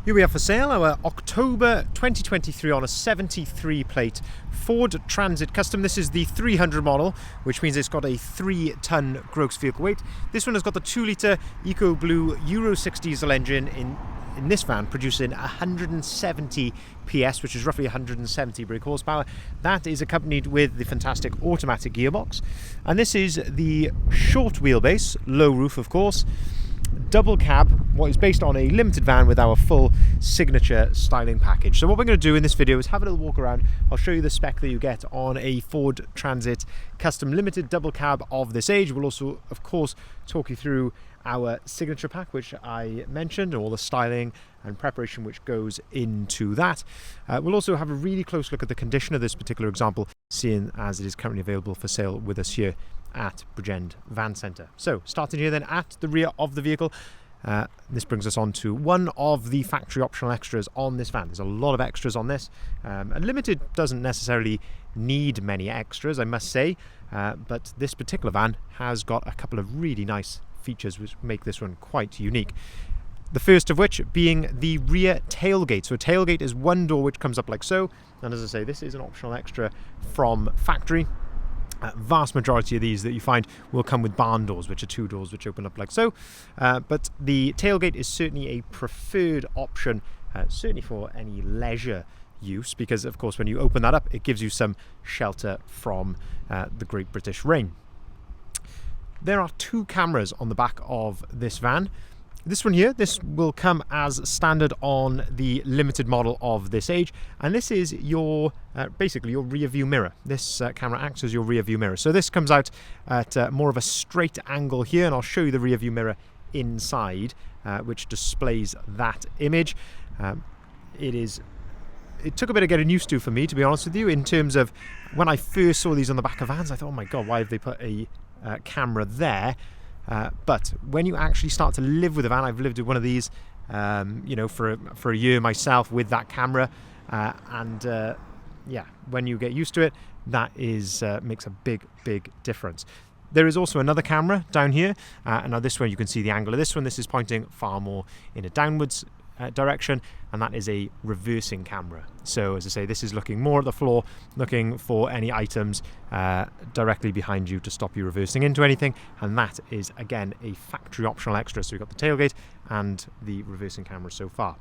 Here we are for sale, our October 2023 on a 73 plate Ford Transit Custom. This is the 300 model, which means it's got a 3-ton gross vehicle weight. This one has got the 2-litre Eco Blue Euro 6 diesel engine in this van, producing 170 PS, which is roughly 170 brake horsepower. That is accompanied with the fantastic automatic gearbox. And this is the short wheelbase, low roof of course, double cab, what is based on a limited van with our full signature styling package. So what we're going to do in this video is have a little walk around. I'll show you the spec that you get on a Ford Transit Custom Limited double cab of this age. We'll also, of course, talk you through our signature pack, which I mentioned, and all the styling and preparation which goes into that. We'll also have a really close look at the condition of this particular example, seeing as it is currently available for sale with us here at Bridgend Van Centre. So starting here then at the rear of the vehicle, this brings us on to one of the factory optional extras on this van. There's a lot of extras on this. And Limited doesn't necessarily need many extras, I must say, but this particular van has got a couple of really nice features which make this one quite unique. The first of which being the rear tailgate. So a tailgate is one door which comes up like so, and as I say, this is an optional extra from factory. Vast majority of these that you find will come with barn doors, which are 2 doors which open up like so, but the tailgate is certainly a preferred option, certainly for any leisure use, because of course when you open that up it gives you some shelter from the Great British rain. There are 2 cameras on the back of this van. This one here, this will come as standard on the limited model of this age, and this is your basically your rear view mirror. This camera acts as your rear view mirror. So this comes out at more of a straight angle here, and I'll show you the rear view mirror inside, which displays that image. It took a bit of getting used to for me, to be honest with you, in terms of when I first saw these on the back of vans, I thought, oh my god, why have they put a camera there? But when you actually start to live with a van, I've lived with one of these, you know, for a year myself with that camera, and yeah, when you get used to it, that is makes a big difference. There is also another camera down here, and now this one you can see the angle of this one. This is pointing far more in a downwards direction, and that is a reversing camera. So as I say, this is looking more at the floor, looking for any items directly behind you to stop you reversing into anything, and that is again a factory optional extra. So we've got the tailgate and the reversing camera so far.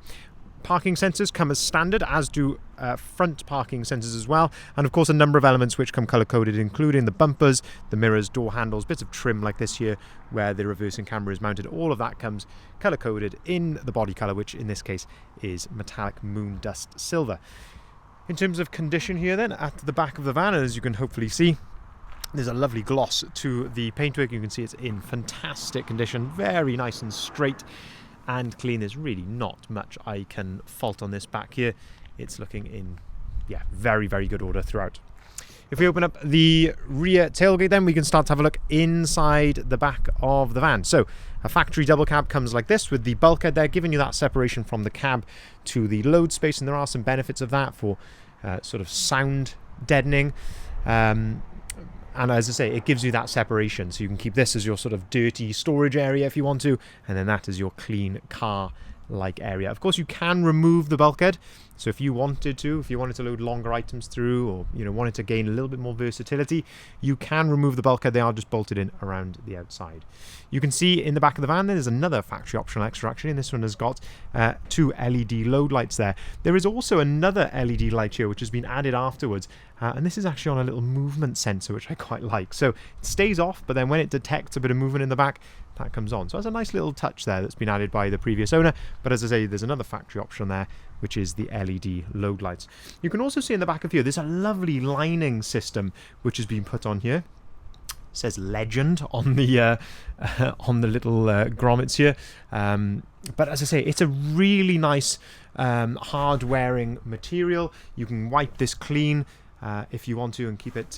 Parking sensors come as standard, as do front parking sensors as well, and of course a number of elements which come color coded, including the bumpers, the mirrors, door handles, bits of trim like this here where the reversing camera is mounted. All of that comes color coded in the body color, which in this case is metallic moon dust silver. In terms of condition here then, at the back of the van, as you can hopefully see, there's a lovely gloss to the paintwork. You can see it's in fantastic condition, very nice and straight and clean. There's really not much I can fault on this back here. It's looking in, yeah, very good order throughout. If we open up the rear tailgate then, we can start to have a look inside the back of the van. So a factory double cab comes like this, with the bulkhead there giving you that separation from the cab to the load space, and there are some benefits of that for sort of sound deadening. And as I say, it gives you that separation, so you can keep this as your sort of dirty storage area if you want to, and then that is your clean car-like area. Of course, you can remove the bulkhead, so if you wanted to load longer items through, or you know, wanted to gain a little bit more versatility, you can remove the bulkhead. They are just bolted in around the outside. You can see in the back of the van there's another factory optional extra actually, and this one has got 2 LED load lights there. There is also another LED light here which has been added afterwards, and this is actually on a little movement sensor, which I quite like. So it stays off, but then when it detects a bit of movement in the back, that comes on. So that's a nice little touch there that's been added by the previous owner. But as I say, there's another factory option there, which is the LED load lights. You can also see in the back of here, there's a lovely lining system which has been put on here. It says Legend on the little grommets here. But as I say, it's a really nice hard-wearing material. You can wipe this clean if you want to, and keep it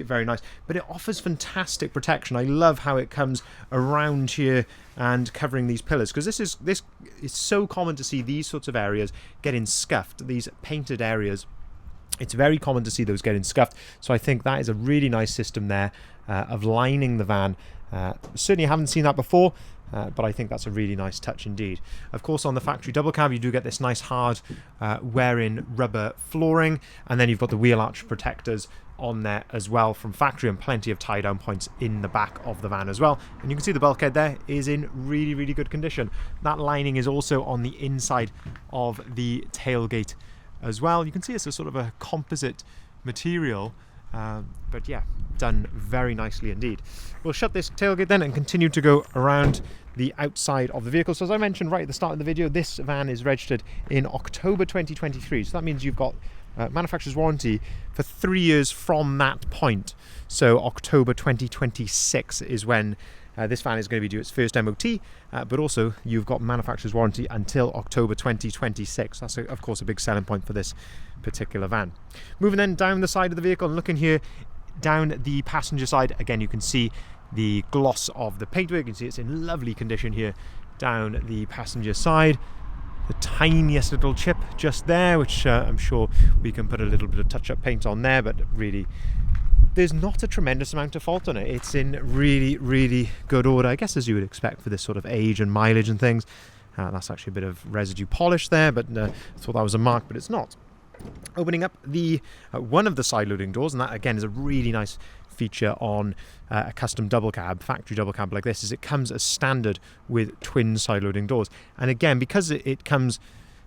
very nice. But it offers fantastic protection. I love how it comes around here and covering these pillars, because this is so common to see these sorts of areas getting scuffed, these painted areas. It's very common to see those getting scuffed, so I think that is a really nice system there of lining the van. Certainly haven't seen that before, but I think that's a really nice touch indeed. Of course, on the factory double cab, you do get this nice hard wear-in rubber flooring, and then you've got the wheel arch protectors on there as well from factory, and plenty of tie-down points in the back of the van as well. And you can see the bulkhead there is in really, really good condition. That lining is also on the inside of the tailgate as well. You can see it's a sort of a composite material, but yeah, done very nicely indeed. We'll shut this tailgate then and continue to go around the outside of the vehicle. So as I mentioned right at the start of the video, this van is registered in October 2023. So that means you've got manufacturer's warranty for 3 years from that point. So October 2026 is when this van is going to be due its first MOT, but also you've got manufacturer's warranty until October 2026. That's of course a big selling point for this particular van. Moving then down the side of the vehicle and looking here down the passenger side, again you can see the gloss of the paintwork. You can see it's in lovely condition here down the passenger side. The tiniest little chip just there, which I'm sure we can put a little bit of touch-up paint on there, but really there's not a tremendous amount of fault on it. It's in really, really good order, I guess, as you would expect for this sort of age and mileage and things. That's actually a bit of residue polish there, but I thought that was a mark, but it's not. Opening up the one of the side loading doors, and that again is a really nice feature on a custom double cab, factory double cab like this, is it comes as standard with twin side loading doors. And again, because it comes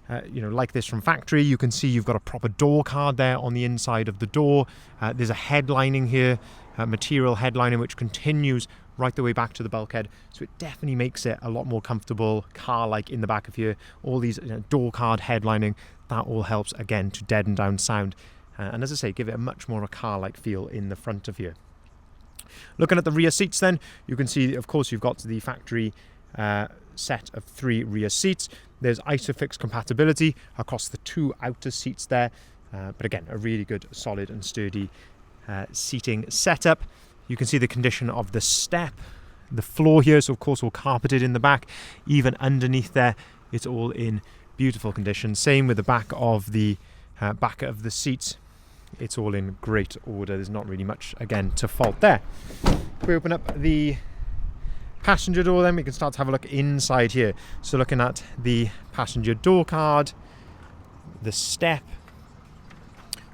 like this from factory, you can see you've got a proper door card there on the inside of the door. There's a headlining here, material headlining, which continues right the way back to the bulkhead, so it definitely makes it a lot more comfortable, car-like in the back of here. All these door card headlining, that all helps again to deaden down sound, and as I say, give it a much more of a car-like feel in the front of here. Looking at the rear seats then, you can see of course you've got the factory set of 3 rear seats. There's ISOFIX compatibility across the 2 outer seats there, but again a really good solid and sturdy seating setup. You can see the condition of the step, the floor here, so of course all carpeted in the back. Even underneath there, it's all in beautiful condition. Same with the back of the seats. It's all in great order. There's not really much, again, to fault there. If we open up the passenger door, then we can start to have a look inside here. So looking at the passenger door card, the step,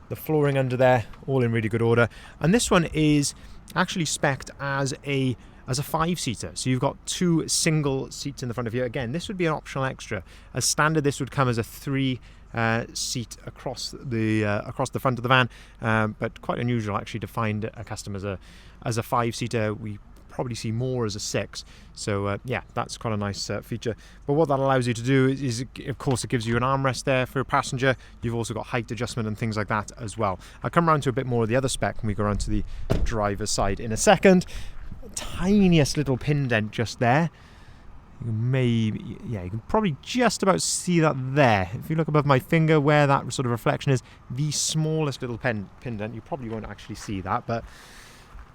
the flooring under there, all in really good order. And this one is actually spec'd as a 5-seater, so you've got 2 single seats in the front of you. Again, this would be an optional extra. As standard, this would come as a 3 seat across the front of the van, but quite unusual actually to find a custom as a 5-seater. We probably see more as a 6, so yeah, that's quite a nice feature. But what that allows you to do is of course it gives you an armrest there for a passenger. You've also got height adjustment and things like that as well. I'll come around to a bit more of the other spec when we go around to the driver's side in a second. Tiniest little pin dent just there. You can probably just about see that there. If you look above my finger where that sort of reflection is, the smallest little pin dent, you probably won't actually see that, but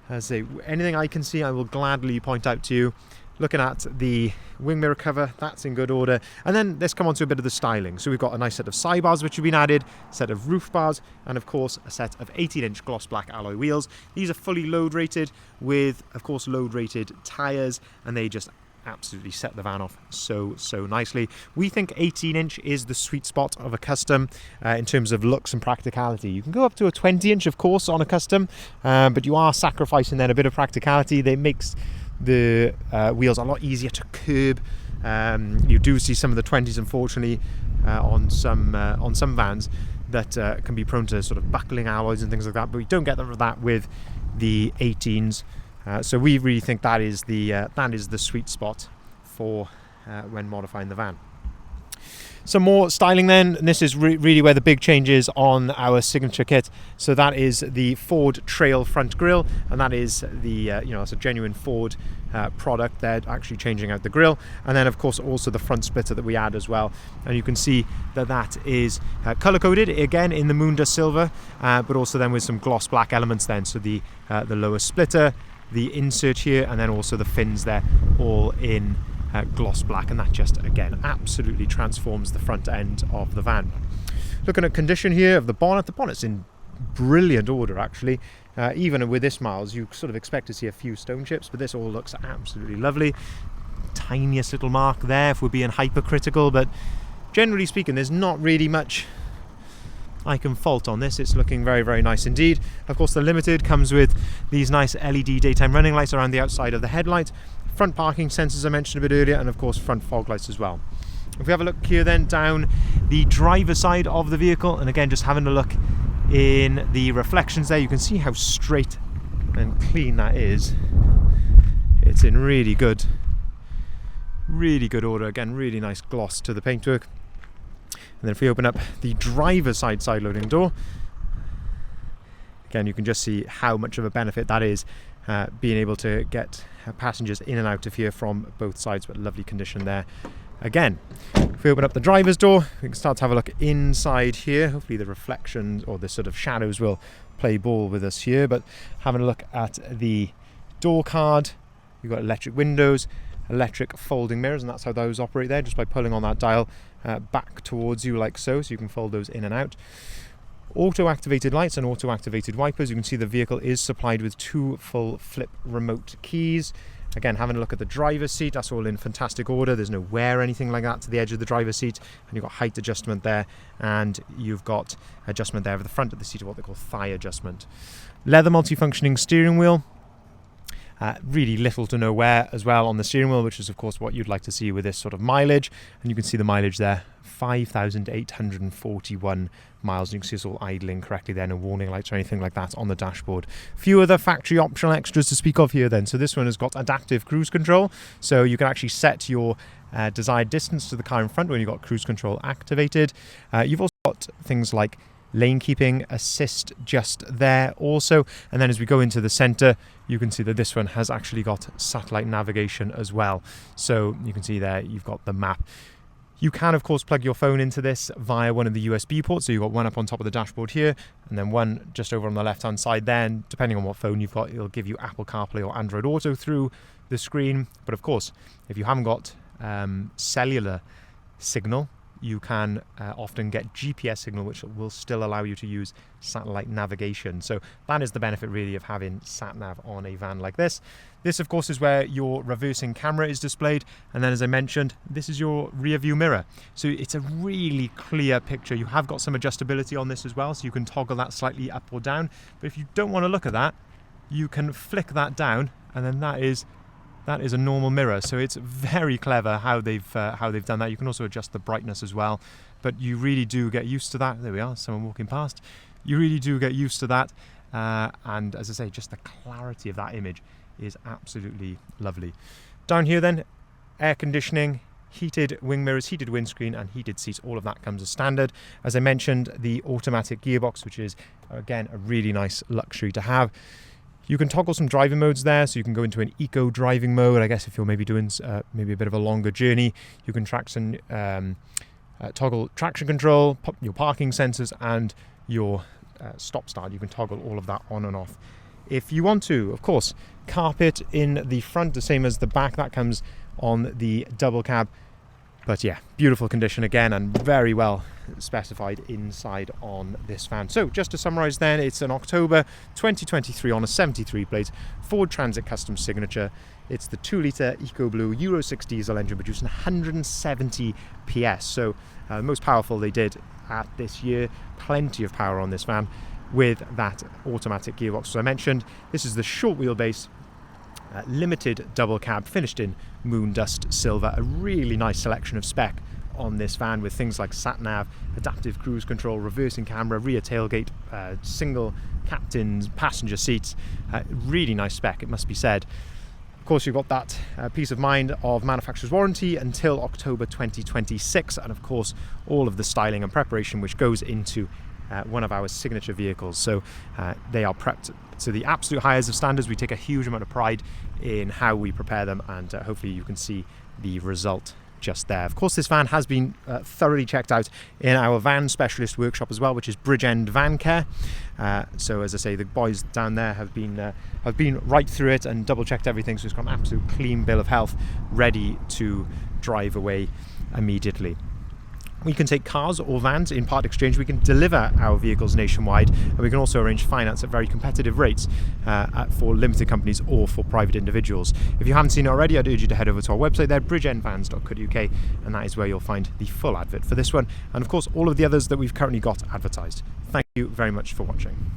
as I say, anything I can see I will gladly point out to you. Looking at the wing mirror cover, that's in good order. And then let's come on to a bit of the styling. So we've got a nice set of sidebars which have been added, a set of roof bars, and of course a set of 18-inch gloss black alloy wheels. These are fully load rated with, of course, load rated tyres, and they just absolutely set the van off so nicely. We think 18-inch is the sweet spot of a custom in terms of looks and practicality. You can go up to a 20-inch, of course, on a custom, but you are sacrificing then a bit of practicality. That makes the wheels a lot easier to curb. You do see some of the 20s, unfortunately, on some vans that can be prone to sort of buckling alloys and things like that, but we don't get that with the 18s. So we really think that is the sweet spot for when modifying the van. Some more styling then, and this is really where the big change is on our signature kit. So that is the Ford Trail front grille, and that is the it's a genuine Ford product. They're actually changing out the grille, and then of course also the front splitter that we add as well. And you can see that is color coded again in the Moonda silver, but also then with some gloss black elements then. So the lower splitter, the insert here, and then also the fins there, all in gloss black, and that just again absolutely transforms the front end of the van. Looking at condition here of the bonnet's in brilliant order actually. Even with this miles, you sort of expect to see a few stone chips, but this all looks absolutely lovely. tiniest little mark there if we're being hypercritical, but generally speaking, there's not really much I can fault on this. It's looking very, very nice indeed. Of course, the Limited comes with these nice LED daytime running lights around the outside of the headlight, front parking sensors I mentioned a bit earlier, and of course front fog lights as well. If we have a look here then down the driver's side of the vehicle, and again just having a look in the reflections there, you can see how straight and clean that is. It's in really good order. Again, really nice gloss to the paintwork. And then if we open up the driver's side loading door, again you can just see how much of a benefit that is, being able to get passengers in and out of here from both sides, but lovely condition there. Again, if we open up the driver's door, we can start to have a look inside here. Hopefully the reflections or the sort of shadows will play ball with us here, but having a look at the door card, you've got electric windows, electric folding mirrors, and that's how those operate there, just by pulling on that dial back towards you like so you can fold those in and out. Auto activated lights and auto activated wipers. You can see the vehicle is supplied with 2 full flip remote keys. Again, having a look at the driver's seat, that's all in fantastic order. There's no wear or anything like that to the edge of the driver's seat, and you've got height adjustment there, and you've got adjustment there for the front of the seat, or what they call thigh adjustment. Leather multifunctioning steering wheel. Really little to no wear as well on the steering wheel, which is of course what you'd like to see with this sort of mileage. And you can see the mileage there, 5,841 miles. You can see it's all idling correctly there, no warning lights or anything like that on the dashboard. Few other factory optional extras to speak of here then. So this one has got adaptive cruise control, so you can actually set your desired distance to the car in front when you've got cruise control activated. You've also got things like lane keeping assist just there also, and then as we go into the center, you can see that this one has actually got satellite navigation as well. So you can see there you've got the map. You can of course plug your phone into this via one of the USB ports, so you've got one up on top of the dashboard here, and then one just over on the left hand side there, and depending on what phone you've got, it'll give you Apple CarPlay or Android Auto through the screen. But of course, if you haven't got cellular signal, you can often get GPS signal, which will still allow you to use satellite navigation. So that is the benefit really of having sat-nav on a van like this. This of course is where your reversing camera is displayed, and then as I mentioned, this is your rear view mirror. So it's a really clear picture. You have got some adjustability on this as well, so you can toggle that slightly up or down. But if you don't want to look at that, you can flick that down, and then that is a normal mirror. So it's very clever how they've done that. You can also adjust the brightness as well, but you really do get used to that. There we are, someone walking past. You really do get used to that, and as I say, just the clarity of that image is absolutely lovely. Down here then, air conditioning, heated wing mirrors, heated windscreen, and heated seats. All of that comes as standard. As I mentioned, the automatic gearbox, which is again a really nice luxury to have. You can toggle some driving modes there, so you can go into an eco driving mode. I guess if you're maybe doing maybe a bit of a longer journey, you can toggle traction control, your parking sensors, and your stop start. You can toggle all of that on and off if you want to. Of course, carpet in the front, the same as the back. That comes on the double cab. But yeah, beautiful condition again, and very well specified inside on this van. So just to summarise then, it's an October 2023 on a 73 plate Ford Transit Custom Signature. It's the 2-litre EcoBlue Euro 6 diesel engine producing 170 PS. So the most powerful they did at this year. Plenty of power on this van with that automatic gearbox. So I mentioned, this is the short wheelbase limited double cab, finished in moon dust silver. A really nice selection of spec on this van with things like sat nav, adaptive cruise control, reversing camera, rear tailgate, single captain's passenger seats. Really nice spec, it must be said. Of course, you've got that peace of mind of manufacturer's warranty until October 2026, and of course all of the styling and preparation which goes into one of our signature vehicles. So they are prepped to the absolute highest of standards. We take a huge amount of pride in how we prepare them, and hopefully you can see the result just there. Of course, this van has been thoroughly checked out in our van specialist workshop as well, which is Bridgend Van Care. So as I say, the boys down there have been right through it and double checked everything, so it's got an absolute clean bill of health, ready to drive away immediately. We can take cars or vans in part exchange. We can deliver our vehicles nationwide, and we can also arrange finance at very competitive rates for limited companies or for private individuals. If you haven't seen it already, I'd urge you to head over to our website there, bridgeendvans.co.uk, and that is where you'll find the full advert for this one, and of course all of the others that we've currently got advertised. Thank you very much for watching.